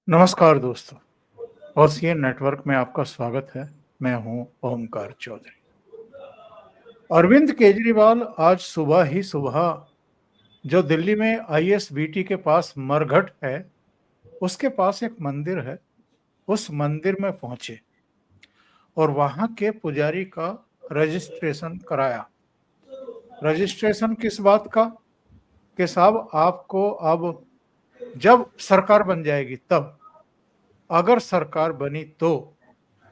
नमस्कार दोस्तों, OCN network में आपका स्वागत है। मैं हूं ओमकार चौधरी। अरविंद केजरीवाल आज सुबह ही सुबह जो दिल्ली में आईएसबीटी के पास मरघट है, उसके पास एक मंदिर है, उस मंदिर में पहुंचे और वहां के पुजारी का रजिस्ट्रेशन कराया। रजिस्ट्रेशन किस बात का? कि साहब आपको अब जब सरकार बन जाएगी तब, अगर सरकार बनी तो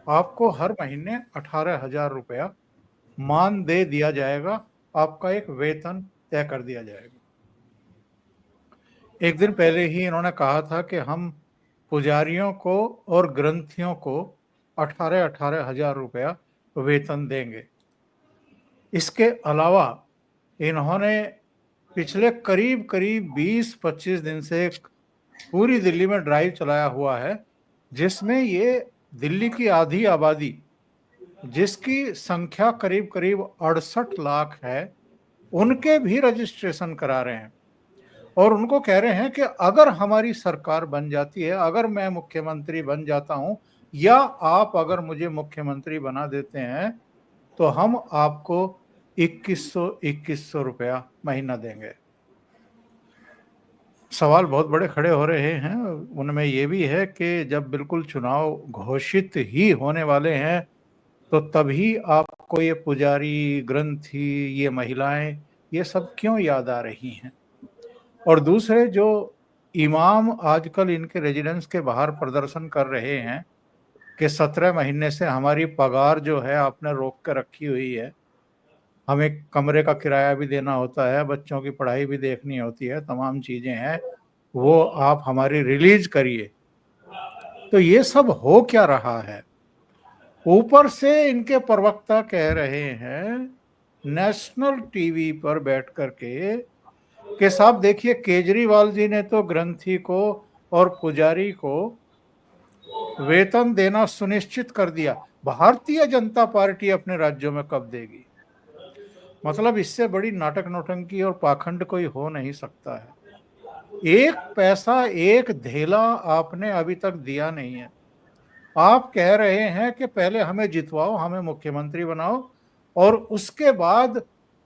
आपको हर महीने 18,000 रुपया मानदेय दिया जाएगा, आपका एक वेतन तय कर दिया जाएगा। एक दिन पहले ही इन्होंने कहा था कि हम पुजारियों को और ग्रंथियों को 18,000 रुपया वेतन देंगे। इसके अलावा इन्होंने पिछले करीब करीब 20-25 दिन से पूरी दिल्ली में ड्राइव चलाया हुआ है, जिसमें ये दिल्ली की आधी आबादी, जिसकी संख्या करीब करीब 68 लाख है, उनके भी रजिस्ट्रेशन करा रहे हैं और उनको कह रहे हैं कि अगर हमारी सरकार बन जाती है, अगर मैं मुख्यमंत्री बन जाता हूं या आप अगर मुझे मुख्यमंत्री बना देते हैं तो हम आपको 2100 रुपया महीना देंगे। सवाल बहुत बड़े खड़े हो रहे हैं। उनमें ये भी है कि जब बिल्कुल चुनाव घोषित ही होने वाले हैं तो तभी आपको ये पुजारी, ग्रंथी, ये महिलाएं, ये सब क्यों याद आ रही हैं? और दूसरे जो इमाम आजकल इनके रेजिडेंस के बाहर प्रदर्शन कर रहे हैं कि 17 महीने से हमारी पगार जो है आपने रोक कर रखी हुई है, हमें कमरे का किराया भी देना होता है, बच्चों की पढ़ाई भी देखनी होती है, तमाम चीजें हैं, वो आप हमारी रिलीज करिए। तो ये सब हो क्या रहा है? ऊपर से इनके प्रवक्ता कह रहे हैं नेशनल टीवी पर बैठ करके कि साहब देखिए, केजरीवाल जी ने तो ग्रंथी को और पुजारी को वेतन देना सुनिश्चित कर दिया, भारतीय जनता पार्टी अपने राज्यों में कब देगी? मतलब इससे बड़ी नाटक नौटंकी और पाखंड कोई हो नहीं सकता है। एक पैसा, एक धेला आपने अभी तक दिया नहीं है। आप कह रहे हैं कि पहले हमें जितवाओ, हमें मुख्यमंत्री बनाओ और उसके बाद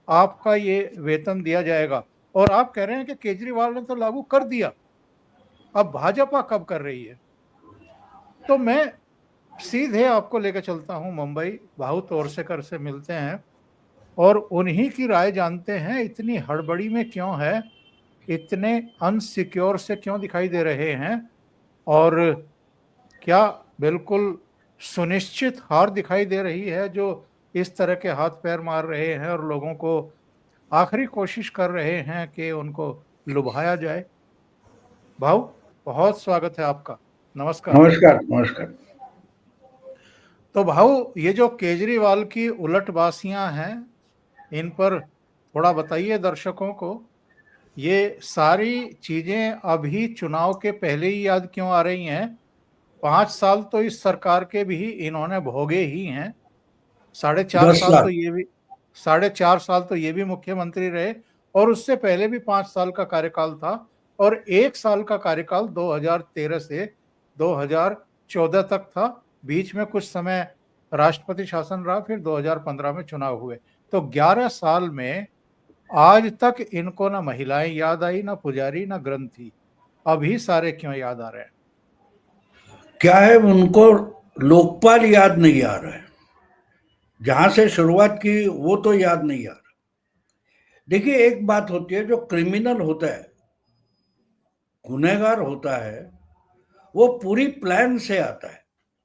आपका ये वेतन दिया जाएगा। और आप कह रहे हैं कि केजरीवाल ने तो लागू कर दिया, अब भाजपा कब कर रही है? तो मैं सीधे आपको लेकर चलता हूं मुंबई, भाऊ तोरसेकर से मिलते हैं और उन्हीं की राय जानते हैं। इतनी हड़बड़ी में क्यों है, इतने अनसिक्योर से क्यों दिखाई दे रहे हैं और क्या बिल्कुल सुनिश्चित हार दिखाई दे रही है जो इस तरह के हाथ पैर मार रहे हैं और लोगों को आखिरी कोशिश कर रहे हैं कि उनको लुभाया जाए? भाऊ, बहुत स्वागत है आपका। नमस्कार। नमस्कार नमस्कार। तो भाऊ, ये जो केजरीवाल की उलटबासियां हैं, इन पर थोड़ा बताइए दर्शकों को। ये सारी चीजें अभी चुनाव के पहले ही याद क्यों आ रही हैं? 5 साल तो इस सरकार के भी इन्होंने भोगे ही हैं। 4.5 10 साल तो साल ये भी 4.5 साल तो ये भी मुख्यमंत्री रहे और उससे पहले भी 5 साल का कार्यकाल था और 1 साल का कार्यकाल 2013 से 2014 तक था। बीच में कुछ समय राष्ट्रपति शासन रहा, फिर 2015 में चुनाव हुए। तो 11 साल में आज तक इनको ना महिलाएं याद आई, ना पुजारी, ना ग्रंथी। अभी सारे क्यों याद आ रहे हैं? क्या है, उनको लोकपाल याद नहीं आ रहा है। जहां से शुरुआत की वो तो याद नहीं आ रहा। देखिए, एक बात होती है, जो क्रिमिनल होता है, गुनहगार होता है, वो पूरी प्लान से आता है,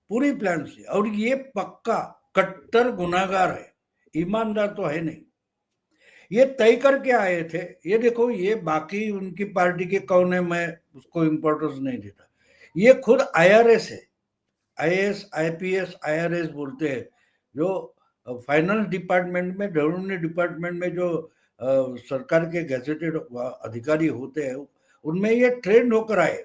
पूरी प्लान से। और ये पक्का कट्टर गुनहगार है, ईमानदार तो है नहीं। ये तय करके आए थे। ये देखो, ये बाकी उनकी पार्टी के कौन है, मैं उसको इम्पोर्टेंस नहीं देता। ये खुद आईआरएस है, आईएएस आईपीएस आईआरएस बोलते हैं, जो फाइनेंस डिपार्टमेंट में, रेवेन्यू डिपार्टमेंट में जो सरकार के गैजेटेड अधिकारी होते हैं, उनमें ये ट्रेंड होकर आए।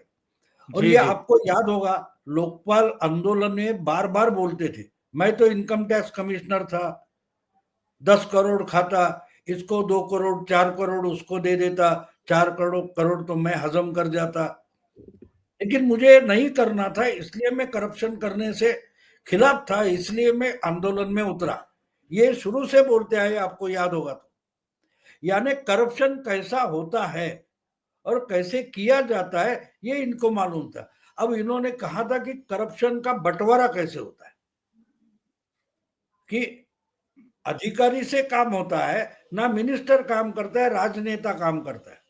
और जी ये जी। आपको याद होगा, लोकपाल आंदोलन में बार बार बोलते थे, मैं तो इनकम टैक्स कमिश्नर था, 10 करोड़ खाता, इसको 2 करोड़ 4 करोड़ उसको दे देता, 4 करोड़ करोड़ तो मैं हजम कर जाता। लेकिन मुझे नहीं करना था, इसलिए मैं करप्शन करने से खिलाफ था, इसलिए मैं आंदोलन में उतरा। ये शुरू से बोलते आए, आपको याद होगा तो। यानी करप्शन कैसा होता है और कैसे किया जाता है ये इनको मालूम था। अब इन्होंने कहा था कि करप्शन का बंटवारा कैसे होता है, कि अधिकारी से काम होता है ना, मिनिस्टर काम करता है, राजनेता काम करता है।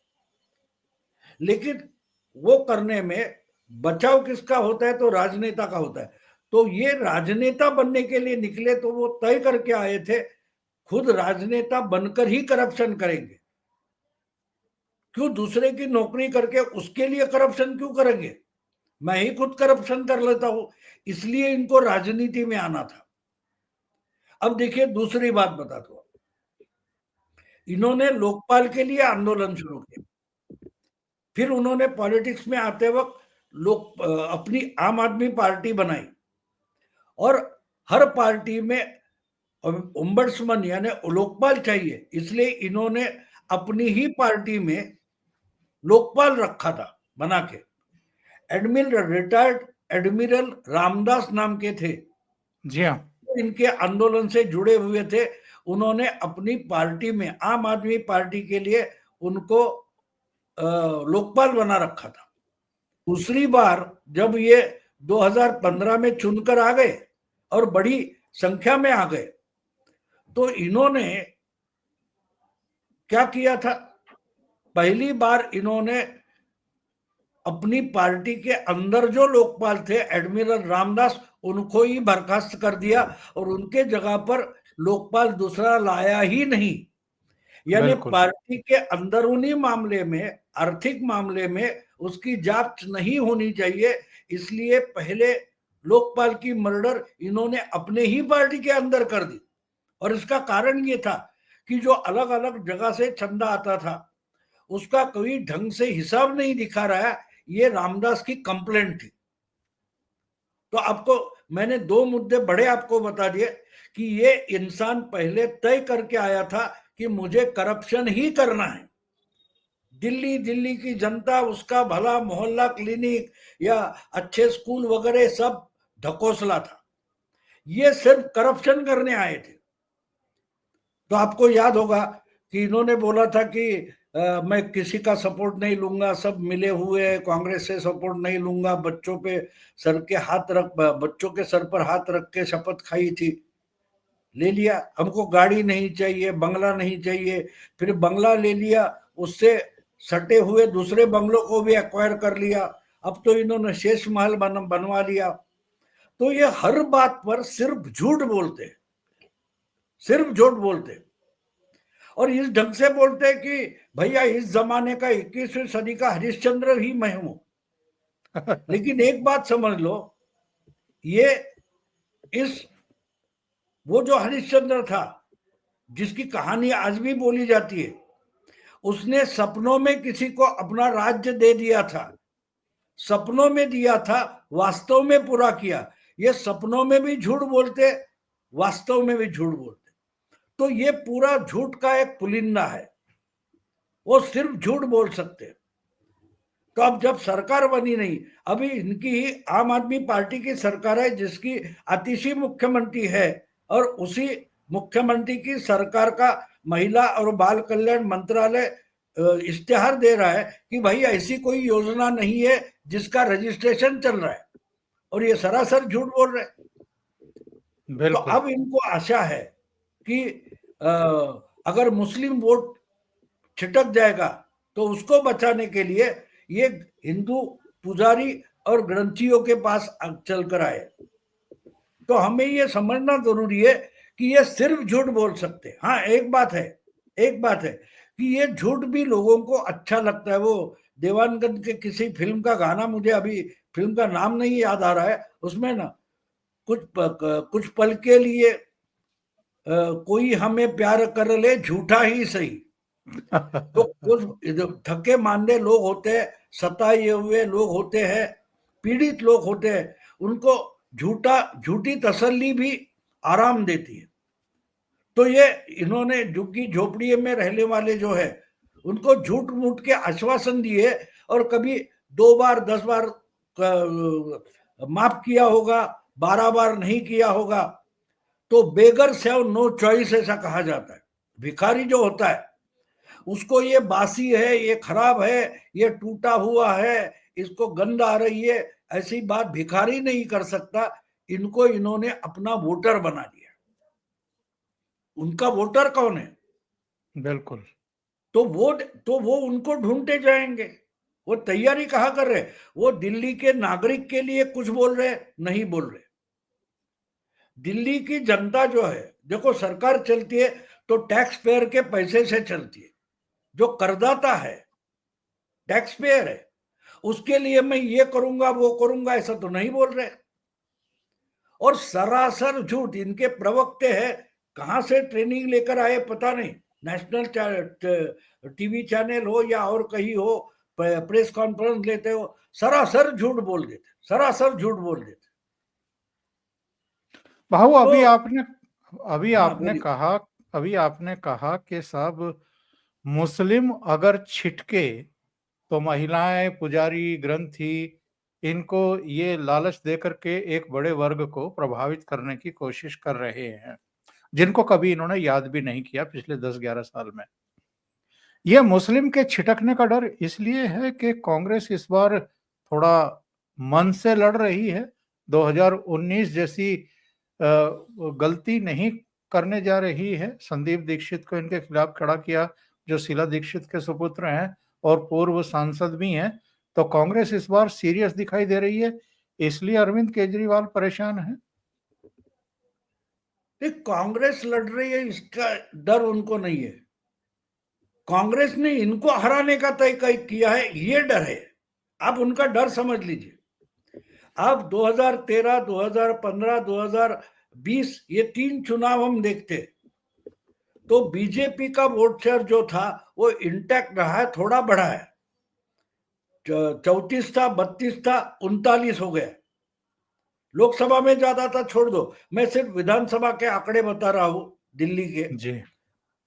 लेकिन वो करने में बचाव किसका होता है, तो राजनेता का होता है। तो ये राजनेता बनने के लिए निकले, तो वो तय करके आए थे खुद राजनेता बनकर ही करप्शन करेंगे। क्यों दूसरे की नौकरी करके उसके लिए करप्शन क्यों करेंगे, मैं ही खुद करप्शन कर लेता हूं। इसलिए इनको राजनीति में आना था। अब देखिए दूसरी बात बता दो, इन्होंने लोकपाल के लिए आंदोलन शुरू किया, फिर उन्होंने पॉलिटिक्स में आते वक्त लोग अपनी आम आदमी पार्टी बनाई, और हर पार्टी में ओम्बड्समैन यानी लोकपाल चाहिए, इसलिए इन्होंने अपनी ही पार्टी में लोकपाल रखा था बना के। रिटायर्ड एडमिरल रामदास नाम के थे, जी हाँ। इनके आंदोलन से जुड़े हुए थे। उन्होंने अपनी पार्टी में, आम आदमी पार्टी के लिए उनको लोकपाल बना रखा था। दूसरी बार जब ये 2015 में चुनकर आ गए और बड़ी संख्या में आ गए, तो इन्होंने क्या किया था, पहली बार इन्होंने अपनी पार्टी के अंदर जो लोकपाल थे एडमिरल रामदास, उनको ही बर्खास्त कर दिया और उनके जगह पर लोकपाल दूसरा लाया ही नहीं। यानी बिल्कुल पार्टी के अंदरूनी मामले में, आर्थिक मामले में उसकी जांच नहीं होनी चाहिए, इसलिए पहले लोकपाल की मर्डर इन्होंने अपने ही पार्टी के अंदर कर दी। और इसका कारण ये था कि जो अलग अलग जगह से चंदा आता था उसका कोई ढंग से हिसाब नहीं दिखा रहा है, ये रामदास की कंप्लेंट थी। तो आपको मैंने दो मुद्दे बड़े आपको बता दिए कि ये इंसान पहले तय करके आया था कि मुझे करप्शन ही करना है। दिल्ली दिल्ली की जनता, उसका भला, मोहल्ला क्लिनिक या अच्छे स्कूल वगैरह सब ढकोसला था, ये सिर्फ करप्शन करने आए थे। तो आपको याद होगा कि इन्होंने बोला था कि मैं किसी का सपोर्ट नहीं लूंगा, सब मिले हुए हैं, कांग्रेस से सपोर्ट नहीं लूंगा, बच्चों पे बच्चों के सर पर हाथ रख के शपथ खाई थी। ले लिया, हमको गाड़ी नहीं चाहिए, बंगला नहीं चाहिए, फिर बंगला ले लिया, उससे सटे हुए दूसरे बंगलों को भी एक्वायर कर लिया। अब तो इन्होंने शेष महल बनवा लिया। तो ये हर बात पर सिर्फ झूठ बोलते, सिर्फ झूठ बोलते, और इस ढंग से बोलते हैं कि भैया इस जमाने का 21वीं सदी का हरिश्चंद्र ही मैं हूं। लेकिन एक बात समझ लो, ये इस वो जो हरिश्चंद्र था जिसकी कहानी आज भी बोली जाती है, उसने सपनों में किसी को अपना राज्य दे दिया था, सपनों में दिया था, वास्तव में पूरा किया। ये सपनों में भी झूठ बोलते, वास्तव में भी झूठ बोलते। तो ये पूरा झूठ का एक पुलिंदा है, वो सिर्फ झूठ बोल सकते। तो अब जब सरकार बनी नहीं, अभी इनकी ही आम आदमी पार्टी की सरकार है जिसकी आतिशी मुख्यमंत्री है, और उसी मुख्यमंत्री की सरकार का महिला और बाल कल्याण मंत्रालय इश्तेहार दे रहा है कि भाई ऐसी कोई योजना नहीं है जिसका रजिस्ट्रेशन चल रहा है, और ये सरासर झूठ बोल रहे हैं। तो बिल्कुल। अब इनको आशा है कि अगर मुस्लिम वोट छिटक जाएगा तो उसको बचाने के लिए ये हिंदू पुजारी और ग्रंथियों के पास चलकर आए। तो हमें ये समझना जरूरी है कि ये सिर्फ झूठ बोल सकते हैं। हाँ, एक बात है कि ये झूठ भी लोगों को अच्छा लगता है। वो देवानंद के किसी फिल्म का गाना, मुझे अभी फिल्म का नाम नहीं याद आ रहा है, उसमें ना कुछ पल के लिए कोई हमें प्यार कर ले झूठा ही सही। तो कुछ थके मांदे लोग होते हैं, सताए हुए लोग होते हैं, पीड़ित लोग होते हैं, उनको झूठी तसल्ली भी आराम देती है। तो ये इन्होंने झुग्गी झोपड़ी में रहने वाले जो है उनको झूठ मूठ के आश्वासन दिए, और कभी 2 बार 10 बार माफ किया होगा, 12 बार नहीं किया होगा, तो बेगर्स हैव नो चॉइस ऐसा कहा जाता है। भिखारी जो होता है उसको ये बासी है, ये खराब है, ये टूटा हुआ है, इसको गंध आ रही है, ऐसी बात भिखारी नहीं कर सकता। इनको इन्होंने अपना वोटर बना लिया। उनका वोटर कौन है? बिल्कुल। तो वो उनको ढूंढते जाएंगे। वो तैयारी कहाँ कर रहे? वो दिल्ली के नागरिक के लिए कुछ बोल रहे? नहीं बोल रहे। दिल्ली की जनता जो है, देखो सरकार चलती है तो टैक्स पेयर के पैसे से चलती है। जो करदाता है, टैक्स पेयर है, उसके लिए मैं ये करूंगा वो करूंगा ऐसा तो नहीं बोल रहे। और सरासर झूठ। इनके प्रवक्ते हैं, कहां से ट्रेनिंग लेकर आए पता नहीं, नेशनल टीवी चैनल हो या और कहीं हो, प्रेस कॉन्फ्रेंस लेते हो, सरासर झूठ बोल देते, सरासर झूठ बोल देते। भाऊ, तो अभी हाँ आपने बोलिए। कहा अभी आपने कहा कि साहब, मुस्लिम अगर छिटके तो महिलाएं, पुजारी, ग्रंथी, इनको ये लालच देकर के एक बड़े वर्ग को प्रभावित करने की कोशिश कर रहे हैं, जिनको कभी इन्होंने याद भी नहीं किया पिछले 10-11 साल में। ये मुस्लिम के छिटकने का डर इसलिए है कि कांग्रेस इस बार थोड़ा मन से लड़ रही है। 2019 जैसी गलती नहीं करने जा रही है। संदीप दीक्षित को इनके खिलाफ खड़ा किया, जो शीला दीक्षित के सुपुत्र हैं और पूर्व सांसद भी हैं। तो कांग्रेस इस बार सीरियस दिखाई दे रही है, इसलिए अरविंद केजरीवाल परेशान है। कांग्रेस लड़ रही है इसका डर उनको नहीं है। कांग्रेस ने इनको हराने का तय किया है, ये डर है। आप उनका डर समझ लीजिए। अब 2013, 2015, 2020 ये 3 चुनाव हम देखते तो बीजेपी का वोट शेयर जो था वो इंटैक्ट रहा है, थोड़ा बढ़ा है। 34 था, 32 था, 39 हो गया। लोकसभा में ज्यादा था, छोड़ दो, मैं सिर्फ विधानसभा के आंकड़े बता रहा हूं दिल्ली के। जी।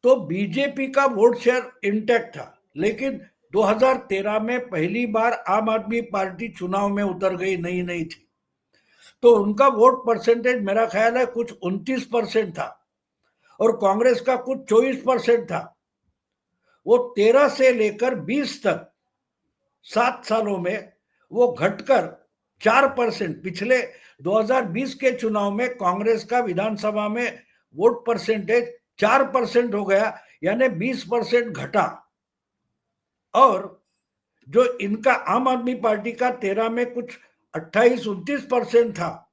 तो बीजेपी का वोट शेयर इंटैक्ट था, लेकिन 2013 में पहली बार आम आदमी पार्टी चुनाव में उतर गई, नई नई थी, तो उनका वोट परसेंटेज मेरा ख्याल है कुछ 29% था और कांग्रेस का कुछ 24% था। वो 13 से लेकर 20 तक 7 सालों में वो घटकर 4%। पिछले 2020 के चुनाव में कांग्रेस का विधानसभा में वोट परसेंटेज 4% हो गया, यानी 20% घटा। और जो इनका आम आदमी पार्टी का 13 में कुछ 28-29% था,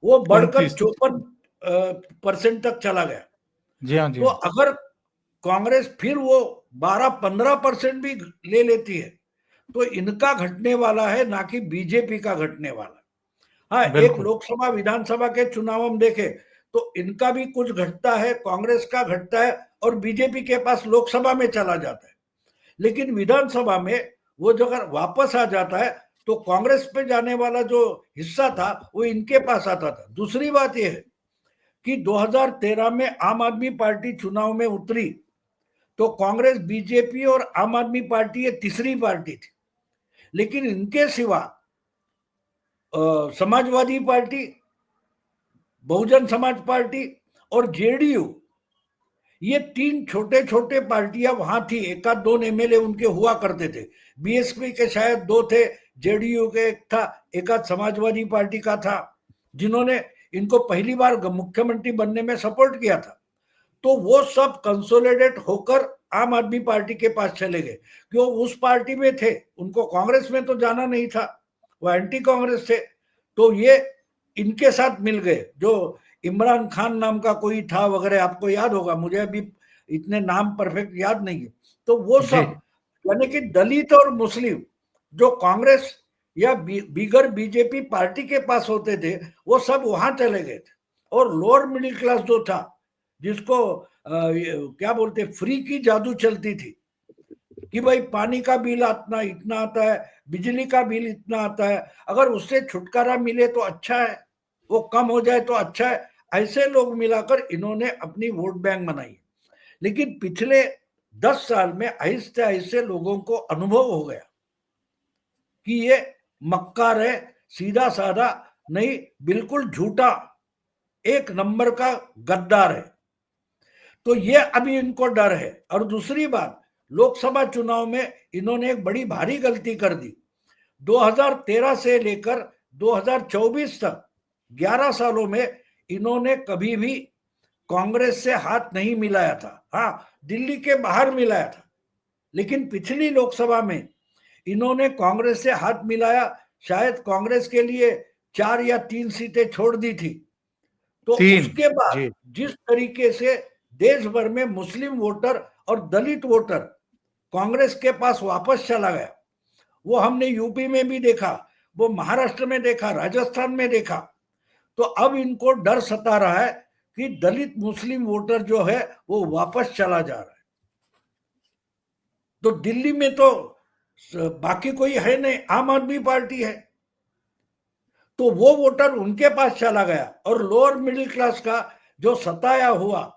वो बढ़कर 29। 54% तक चला गया। जी हाँ, जी तो हाँ। अगर कांग्रेस फिर वो 12-15% भी ले लेती है तो इनका घटने वाला है, ना कि बीजेपी का घटने वाला। हाँ, एक बिल्कुल। लोकसभा विधानसभा के चुनाव हम देखें तो इनका भी कुछ घटता है, कांग्रेस का घटता है और बीजेपी के पास लोकसभा में चला जाता है। लेकिन विधानसभा में वो जो अगर वापस आ जाता है तो कांग्रेस पे जाने वाला जो हिस्सा था वो इनके पास आता था। दूसरी बात यह है कि 2013 में आम आदमी पार्टी चुनाव में उतरी तो कांग्रेस, बीजेपी और आम आदमी पार्टी ये तीसरी पार्टी थी। लेकिन इनके सिवा समाजवादी पार्टी, बहुजन समाज पार्टी और जेडीयू, ये 3 छोटे छोटे पार्टियां वहां थी। एक आध 2 एमएलए उनके हुआ करते थे। बीएसपी के शायद 2 थे, जेडीयू के एक था, एक आध समाजवादी पार्टी का था, जिन्होंने इनको पहली बार मुख्यमंत्री बनने में सपोर्ट किया था। तो वो सब कंसोलिडेट होकर आम आदमी पार्टी के पास चले गए, क्यों? उस पार्टी में थे, उनको कांग्रेस में तो जाना नहीं था, वो एंटी कांग्रेस थे। तो ये इनके साथ मिल गए। जो इमरान खान नाम का कोई था वगैरह, आपको याद होगा, मुझे अभी इतने नाम परफेक्ट याद नहीं है। तो वो जी। सब, यानी कि दलित और मुस्लिम जो कांग्रेस या बिगर बीजेपी पार्टी के पास होते थे, वो सब वहां चले गए थे। और लोअर मिडिल क्लास जो था, जिसको क्या बोलते, फ्री की जादू चलती थी कि भाई पानी का बिल इतना इतना आता है, बिजली का बिल इतना आता है, अगर उससे छुटकारा मिले तो अच्छा है, वो कम हो जाए तो अच्छा है, ऐसे लोग मिलाकर इन्होंने अपनी वोट बैंक बनाई। लेकिन पिछले 10 साल में आहिस्ते आहिस्ते लोगों को अनुभव हो गया कि ये मक्कार है, सीधा साधा नहीं, बिल्कुल झूठा, एक नंबर का गद्दार है। तो ये अभी इनको डर है। और दूसरी बात, लोकसभा चुनाव में इन्होंने एक बड़ी भारी गलती कर दी। 2013 से लेकर 2024 तक 11 सालों में इन्होंने कभी भी कांग्रेस से हाथ नहीं मिलाया था। हाँ, दिल्ली के बाहर मिलाया था, लेकिन पिछली लोकसभा में इन्होंने कांग्रेस से हाथ मिलाया, शायद कांग्रेस के लिए 4 या 3 सीटें छोड़ दी थी। तो 3 उसके बाद जी। जिस तरीके से देश भर में मुस्लिम वोटर और दलित वोटर कांग्रेस के पास वापस चला गया, वो हमने यूपी में भी देखा, वो महाराष्ट्र में देखा, राजस्थान में देखा। तो अब इनको डर सता रहा है कि दलित मुस्लिम वोटर जो है वो वापस चला जा रहा है। तो दिल्ली में तो बाकी कोई है नहीं, आम आदमी पार्टी है, तो वो वोटर उनके पास चला गया। और लोअर मिडिल क्लास का जो सताया हुआ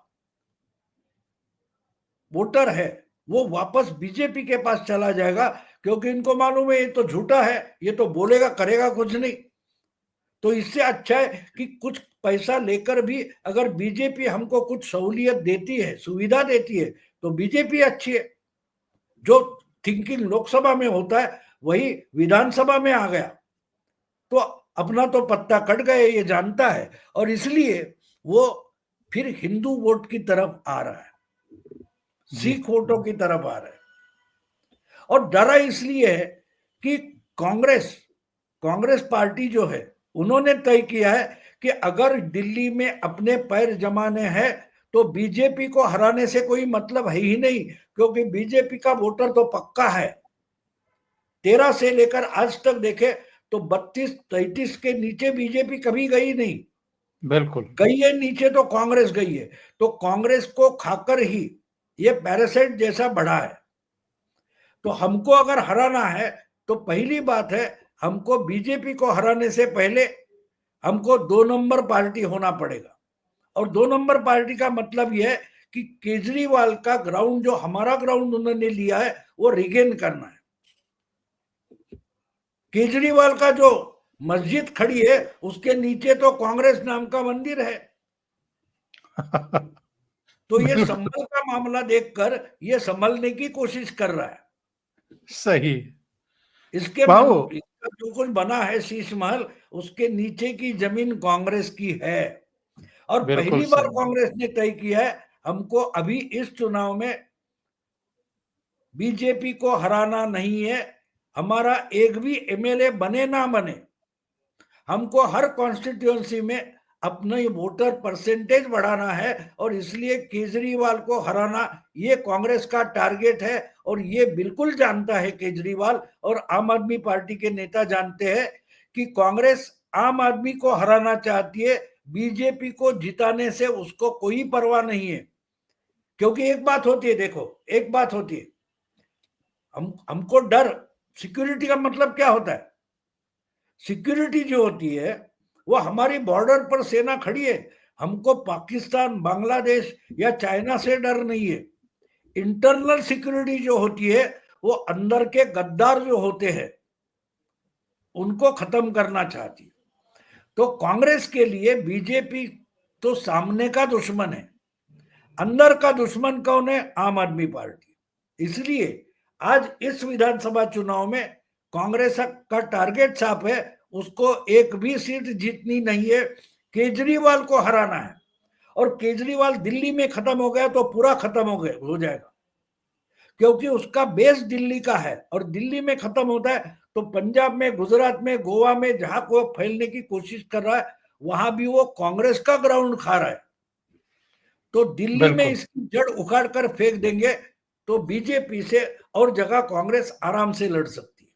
वोटर है वो वापस बीजेपी के पास चला जाएगा, क्योंकि इनको मालूम है ये तो झूठा है, ये तो बोलेगा करेगा कुछ नहीं। तो इससे अच्छा है कि कुछ पैसा लेकर भी अगर बीजेपी हमको कुछ सहूलियत देती है, सुविधा देती है, तो बीजेपी अच्छी है। जो थिंकिंग लोकसभा में होता है वही विधानसभा में आ गया, तो अपना तो पत्ता कट गए, ये जानता है। और इसलिए वो फिर हिंदू वोट की तरफ आ रहा है, सिख वोटों की तरफ आ रहा है। और डरा इसलिए है कि कांग्रेस कांग्रेस पार्टी जो है उन्होंने तय किया है कि अगर दिल्ली में अपने पैर जमाने हैं तो बीजेपी को हराने से कोई मतलब है ही नहीं, क्योंकि बीजेपी का वोटर तो पक्का है। 13 से लेकर आज तक देखे तो 32-33 के नीचे बीजेपी कभी गई नहीं। बिल्कुल गई है नीचे तो कांग्रेस गई है। तो कांग्रेस को खाकर ही ये पैरासाइट जैसा बढ़ा है। तो हमको अगर हराना है तो पहली बात है, हमको बीजेपी को हराने से पहले हमको 2 नंबर पार्टी होना पड़ेगा। और 2 नंबर पार्टी का मतलब यह है कि केजरीवाल का ग्राउंड, जो हमारा ग्राउंड उन्होंने लिया है, वो रिगेन करना है। केजरीवाल का जो मस्जिद खड़ी है उसके नीचे तो कांग्रेस नाम का मंदिर है। तो ये संभल का मामला देखकर ये संभलने की कोशिश कर रहा है। सही। इसके बाबू इसका जो कुछ बना है शीश महल, उसके नीचे की जमीन कांग्रेस की है। और बिल्कुल पहली बार सही। कांग्रेस ने तय किया है हमको अभी इस चुनाव में बीजेपी को हराना नहीं है। हमारा एक भी एमएलए बने ना बने, हमको हर कॉन्स्टिट्यूएंसी में अपने वोटर परसेंटेज बढ़ाना है। और इसलिए केजरीवाल को हराना ये कांग्रेस का टारगेट है। और ये बिल्कुल जानता है केजरीवाल, और आम आदमी पार्टी के नेता जानते हैं कि कांग्रेस आम आदमी को हराना चाहती है, बीजेपी को जिताने से उसको कोई परवाह नहीं है। क्योंकि एक बात होती है, देखो एक बात होती है, हमको डर, सिक्योरिटी का मतलब क्या होता है? सिक्योरिटी जो होती है वो हमारी बॉर्डर पर सेना खड़ी है, हमको पाकिस्तान, बांग्लादेश या चाइना से डर नहीं है। इंटरनल सिक्योरिटी जो होती है वो अंदर के गद्दार जो होते हैं उनको खत्म करना चाहती है। तो कांग्रेस के लिए बीजेपी तो सामने का दुश्मन है, अंदर का दुश्मन कौन है? आम आदमी पार्टी। इसलिए आज इस विधानसभा चुनाव में कांग्रेस का टारगेट साफ है, उसको एक भी सीट जीतनी नहीं है, केजरीवाल को हराना है। और केजरीवाल दिल्ली में खत्म हो गया तो पूरा खत्म हो जाएगा, क्योंकि उसका बेस दिल्ली का है। और दिल्ली में खत्म होता है तो पंजाब में, गुजरात में, गोवा में जहां को फैलने की कोशिश कर रहा है वहां भी वो कांग्रेस का ग्राउंड खा रहा है। तो दिल्ली में बिल्कुल। इसकी जड़ उखाड़ कर फेंक देंगे तो बीजेपी से और जगह कांग्रेस आराम से लड़ सकती है।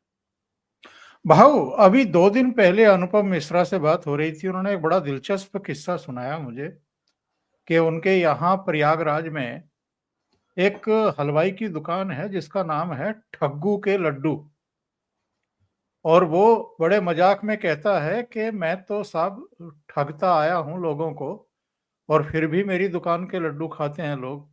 भाऊ अभी 2 दिन पहले अनुपम मिश्रा से बात हो रही थी, उन्होंने एक बड़ा दिलचस्प किस्सा सुनाया मुझे कि उनके यहाँ प्रयागराज में एक हलवाई की दुकान है जिसका नाम है ठग्गू के लड्डू। और वो बड़े मजाक में कहता है कि मैं तो साहब ठगता आया हूँ लोगों को, और फिर भी मेरी दुकान के लड्डू खाते हैं लोग।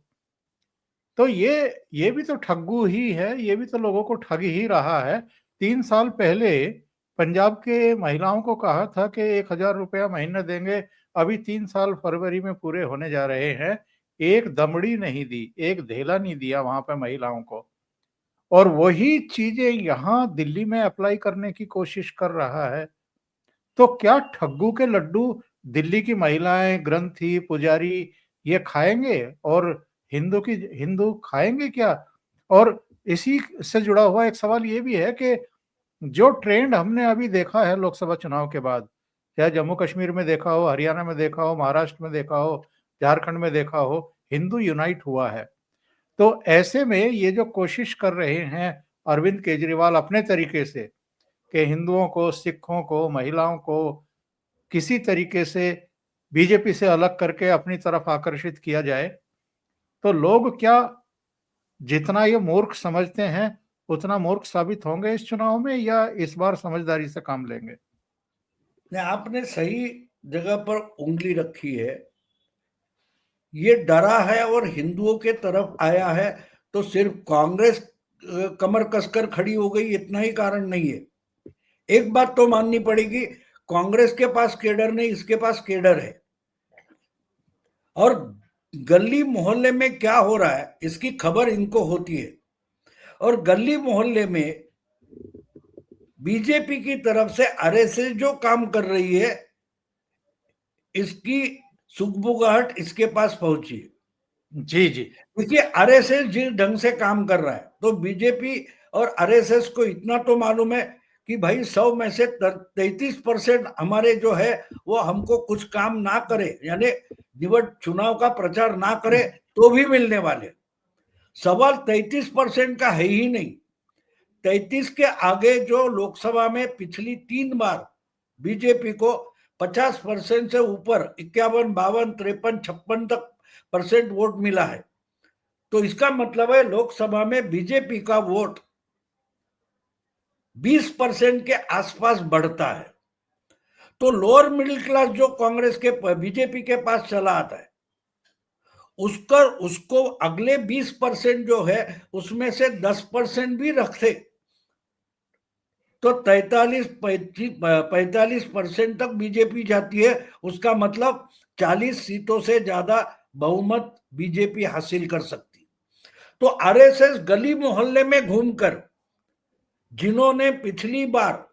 तो ये भी तो ठग्गू ही है, ये भी तो लोगों को ठग ही रहा है। 3 साल पहले पंजाब के महिलाओं को कहा था कि 1,000 रुपया महीना देंगे। अभी 3 साल फरवरी में पूरे होने जा रहे हैं, एक दमड़ी नहीं दी, एक धेला नहीं दिया वहां पे महिलाओं को। और वही चीजें यहाँ दिल्ली में अप्लाई करने की कोशिश कर रहा है। तो क्या ठग्गू के लड्डू दिल्ली की महिलाएं, ग्रंथी, पुजारी ये खाएंगे और हिंदू खाएंगे क्या? और इसी से जुड़ा हुआ एक सवाल ये भी है कि जो ट्रेंड हमने अभी देखा है लोकसभा चुनाव के बाद, चाहे जम्मू कश्मीर में देखा हो, हरियाणा में देखा हो, महाराष्ट्र में देखा हो, झारखंड में देखा हो, हिंदू यूनाइट हुआ है। तो ऐसे में ये जो कोशिश कर रहे हैं अरविंद केजरीवाल अपने तरीके से कि हिंदुओं को, सिखों को, महिलाओं को किसी तरीके से बीजेपी से अलग करके अपनी तरफ आकर्षित किया जाए, तो लोग क्या जितना ये मूर्ख समझते हैं उतना मूर्ख साबित होंगे इस चुनाव में, या इस बार समझदारी से काम लेंगे? नहीं, आपने सही जगह पर उंगली रखी है। ये डरा है और हिंदुओं के तरफ आया है, तो सिर्फ कांग्रेस कमर कसकर खड़ी हो गई इतना ही कारण नहीं है। एक बात तो माननी पड़ेगी, कांग्रेस के पास केडर नहीं, इसके पास केडर है। और गली मोहल्ले में क्या हो रहा है इसकी खबर इनको होती है। और गली मोहल्ले में बीजेपी की तरफ से आरएसएस जो काम कर रही है, इसकी सुगबुगाहट इसके पास पहुंची है। जी जी। देखिए, आरएसएस जिस ढंग से काम कर रहा है, तो बीजेपी और आरएसएस को इतना तो मालूम है कि भाई 100 में से 33% हमारे जो है वो हमको कुछ काम ना करे, यानी चुनाव का प्रचार ना करे तो भी मिलने वाले। सवाल 33% का है ही नहीं। 33 के आगे जो लोकसभा में पिछली 3 बार बीजेपी को 50% से ऊपर 51, 52, 53, 56 तक % वोट मिला है, तो इसका मतलब है लोकसभा में बीजेपी का वोट 20% के आसपास बढ़ता है। तो लोअर मिडिल क्लास जो कांग्रेस के बीजेपी के पास चला आता है, उसको अगले 20% जो है उसमें से 10% भी रखते तो 45% तक बीजेपी जाती है। उसका मतलब 40 सीटों से ज्यादा बहुमत बीजेपी हासिल कर सकती। तो आरएसएस गली मोहल्ले में घूमकर, जिन्होंने पिछली बार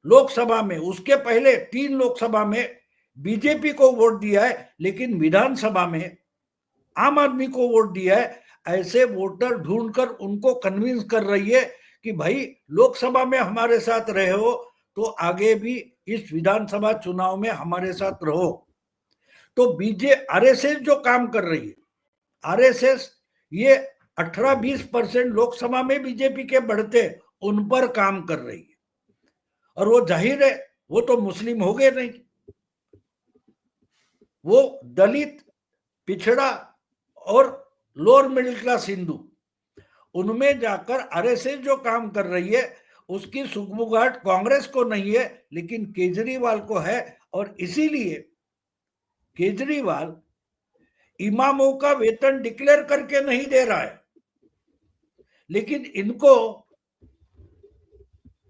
लोकसभा में, उसके पहले 3 लोकसभा में बीजेपी को वोट दिया है, लेकिन विधानसभा में आम आदमी को वोट दिया है, ऐसे वोटर ढूंढकर उनको कन्विंस कर रही है कि भाई लोकसभा में हमारे साथ रहे हो तो आगे भी इस विधानसभा चुनाव में हमारे साथ रहो। तो आरएसएस जो काम कर रही है, आरएसएस ये 18-20% लोकसभा में बीजेपी के बढ़ते उन पर काम कर रही है। और वो जाहिर है, वो तो मुस्लिम हो गए नहीं, वो दलित, पिछड़ा और लोअर मिडिल क्लास हिंदू, उनमें जाकर आरएसएस जो काम कर रही है उसकी सुगबुगाहट कांग्रेस को नहीं है, लेकिन केजरीवाल को है। और इसीलिए केजरीवाल इमामों का वेतन डिक्लेयर करके नहीं दे रहा है, लेकिन इनको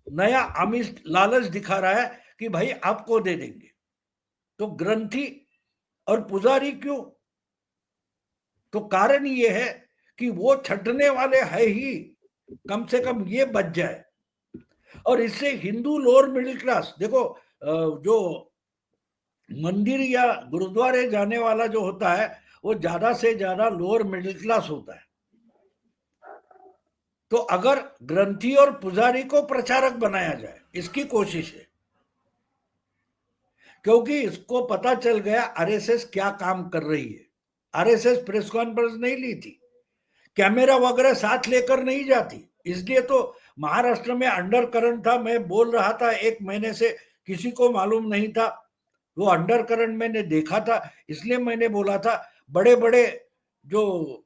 नया आमिष लालच दिखा रहा है कि भाई आपको दे देंगे। तो ग्रंथी और पुजारी क्यों? तो कारण ये है कि वो छटने वाले है ही, कम से कम ये बच जाए। और इससे हिंदू लोअर मिडिल क्लास, देखो जो मंदिर या गुरुद्वारे जाने वाला जो होता है वो ज्यादा से ज्यादा लोअर मिडिल क्लास होता है। तो अगर ग्रंथी और पुजारी को प्रचारक बनाया जाए, इसकी कोशिश है, क्योंकि इसको पता चल गया आरएसएस क्या काम कर रही है। आरएसएस प्रेस कॉन्फ्रेंस नहीं ली थी, कैमरा वगैरह साथ लेकर नहीं जाती, इसलिए तो महाराष्ट्र में अंडर करंट था। मैं बोल रहा था 1 महीने से, किसी को मालूम नहीं था। वो अंडर करंट मैंने देखा था, इसलिए मैंने बोला था बड़े बड़े जो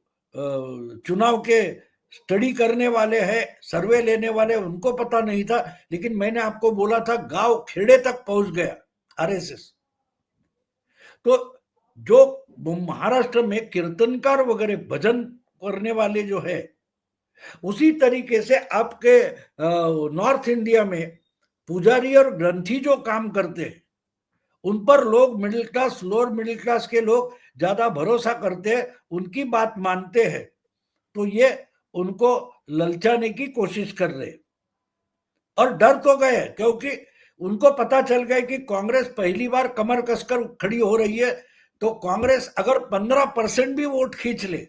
चुनाव के स्टडी करने वाले हैं, सर्वे लेने वाले, उनको पता नहीं था। लेकिन मैंने आपको बोला था गांव खेड़े तक पहुंच गया आरएसएस। तो जो महाराष्ट्र में कीर्तनकार वगैरह भजन करने वाले जो है, उसी तरीके से आपके नॉर्थ इंडिया में पुजारी और ग्रंथी जो काम करते हैं उन पर लोग middle class, lower middle class के लोग ज्यादा भरोसा करते हैं, उनकी बात मानते हैं, तो ये उनको ललचाने की कोशिश कर रहे हैं। और डर तो गए क्योंकि उनको पता चल गया कि कांग्रेस पहली बार कमर कसकर खड़ी हो रही है, तो कांग्रेस अगर 15% भी वोट खींच ले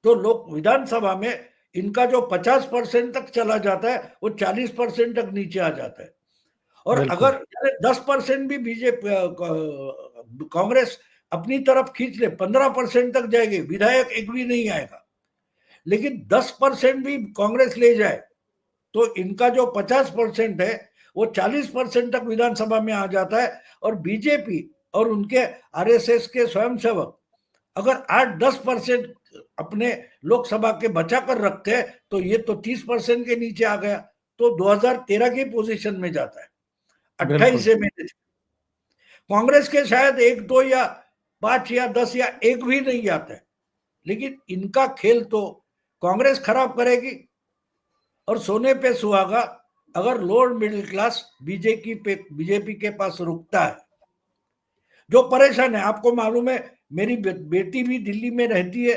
तो लोग विधानसभा में इनका जो 50% तक चला जाता है वो 40% तक नीचे आ जाता है। और अगर 10% भी बीजेपी कांग्रेस अपनी तरफ खींच ले, 15% तक जाएगी, विधायक एक भी नहीं आएगा। लेकिन 10% भी कांग्रेस ले जाए तो इनका जो 50% है वो 40% तक विधानसभा में आ जाता है। और बीजेपी और उनके आरएसएस के स्वयंसेवक अगर 8-10% अपने लोकसभा के बचा कर रखते हैं तो ये तो 30% के नीचे आ गया, तो 2013 की पोजीशन में जाता है। 28 में कांग्रेस के शायद 1, 2 या 5 या 10 या 1 भी नहीं आता है, लेकिन इनका खेल तो कांग्रेस खराब करेगी। और सोने पे सुहागा अगर लोअर मिडिल क्लास बीजेपी के पास रुकता है, जो परेशान है, आपको मालूम है मेरी बेटी भी दिल्ली में रहती है,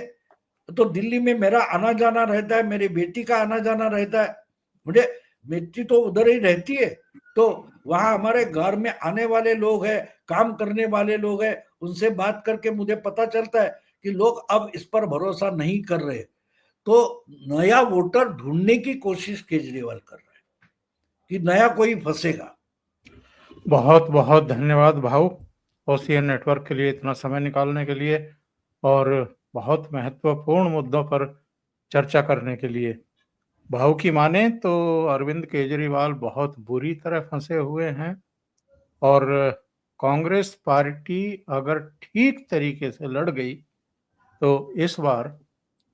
तो दिल्ली में मेरा आना जाना रहता है, मेरी बेटी का आना जाना रहता है, मुझे बेटी तो उधर ही रहती है, तो वहां हमारे घर में आने वाले लोग हैं, काम करने वाले लोग हैं, उनसे बात करके मुझे पता चलता है कि लोग अब इस पर भरोसा नहीं कर रहे। तो नया वोटर ढूंढने की कोशिश केजरीवाल कर रहे हैं कि नया कोई फंसेगा। बहुत बहुत धन्यवाद भाऊ, ओसीएन नेटवर्क के लिए इतना समय निकालने के लिए और बहुत महत्वपूर्ण मुद्दों पर चर्चा करने के लिए। भाऊ की माने तो अरविंद केजरीवाल बहुत बुरी तरह फंसे हुए हैं और कांग्रेस पार्टी अगर ठीक तरीके से लड़ गई तो इस बार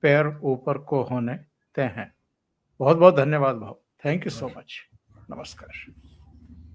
पैर ऊपर को होने तय हैं। बहुत बहुत धन्यवाद भाऊ, थैंक यू सो मच, नमस्कार।